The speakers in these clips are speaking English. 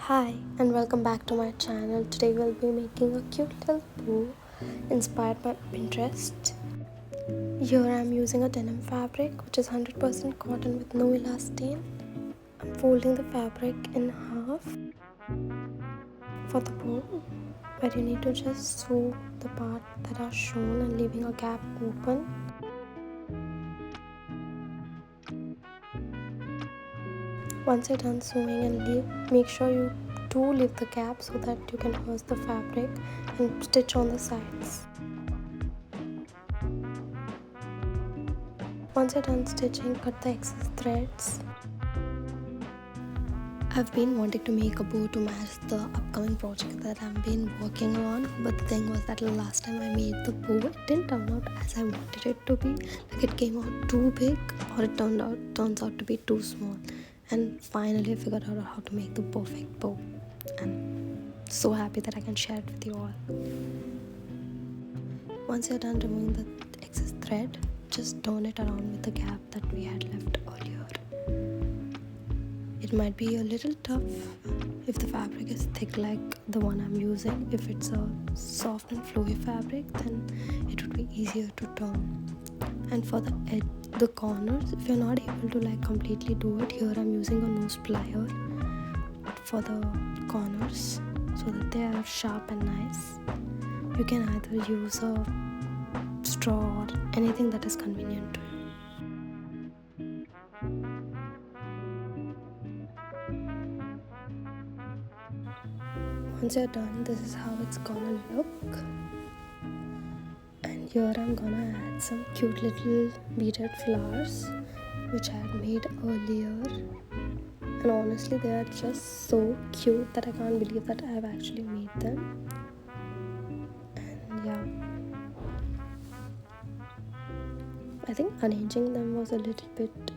Hi and welcome back to my channel. Today we'll be making a cute little bow inspired by Pinterest. Here I'm using a denim fabric which is 100% cotton with no elastane. I'm folding the fabric in half for the bow, where you need to just sew the part that are shown and leaving a gap open. Once you're done sewing and make sure you do leave the gap so that you can reverse the fabric and stitch on the sides. Once you're done stitching, cut the excess threads. I've been wanting to make a bow to match the upcoming project that I've been working on, but the thing was that the last time I made the bow, it didn't turn out as I wanted it to be. Like it came out too big, or it turns out to be too small. And finally I figured out how to make the perfect bow. I'm so happy that I can share it with you all. Once you're done removing the excess thread, just turn it around with the gap that we had left earlier. It might be a little tough if the fabric is thick like the one I'm using. If it's a soft and flowy fabric, then it would be easier to turn. And for the corners, if you're not able to completely do it, here I'm using a nose plier for the corners so that they are sharp and nice. You can either use a straw or anything that is convenient to you. Once you're done, this is how it's gonna look. And here I'm gonna add some cute little beaded flowers which I had made earlier. And honestly, they are just so cute that I can't believe that I've actually made them. And yeah, I think arranging them was a little bit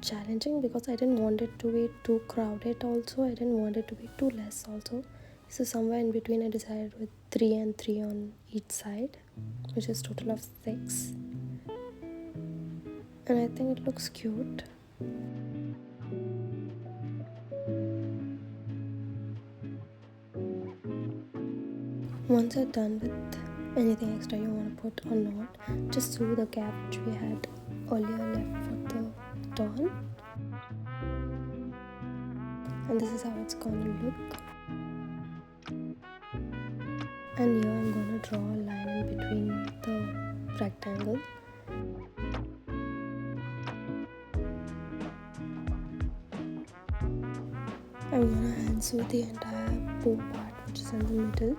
challenging because I didn't want it to be too crowded also. I didn't want it to be too less also. So somewhere in between I decided with 3 and 3 on each side, which is total of 6. And I think it looks cute. Once you're done with anything extra you want to put or not, just sew the gap which we had earlier left for the turn. And this is how it's gonna look. And here I'm gonna draw a line in between the rectangle. I'm gonna hand sew the entire bow part which is in the middle.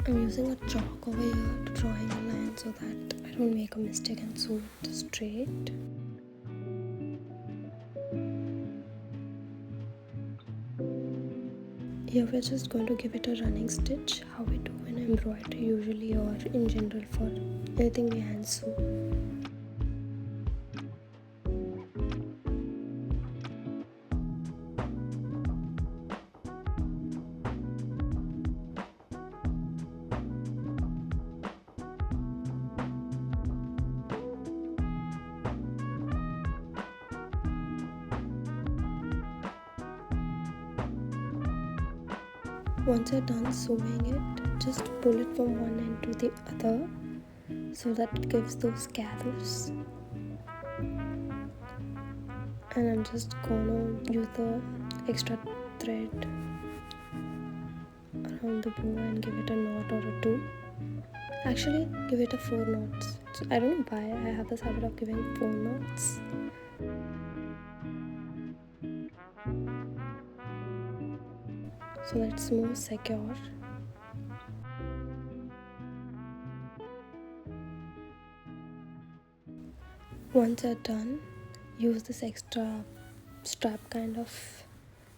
I'm using a chalk over here to drawing a line so that I don't make a mistake and sew it straight. Here we're just going to give it a running stitch, how we do in embroidery usually, or in general for anything we hand sew. Once you're done sewing it, just pull it from one end to the other so that it gives those gathers. And I'm just gonna use the extra thread around the bow and give it a knot or a 2. Actually, give it a 4 knots. So I don't know why I have this habit of giving 4 knots. So that it's more secure. Once you're done, use this extra strap kind of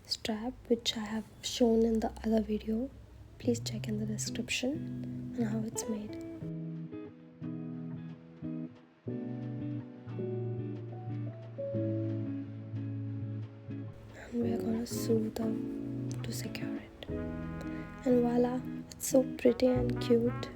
strap which I have shown in the other video. Please check in the description on how it's made. And we're gonna sew to secure it. And voila, it's so pretty and cute.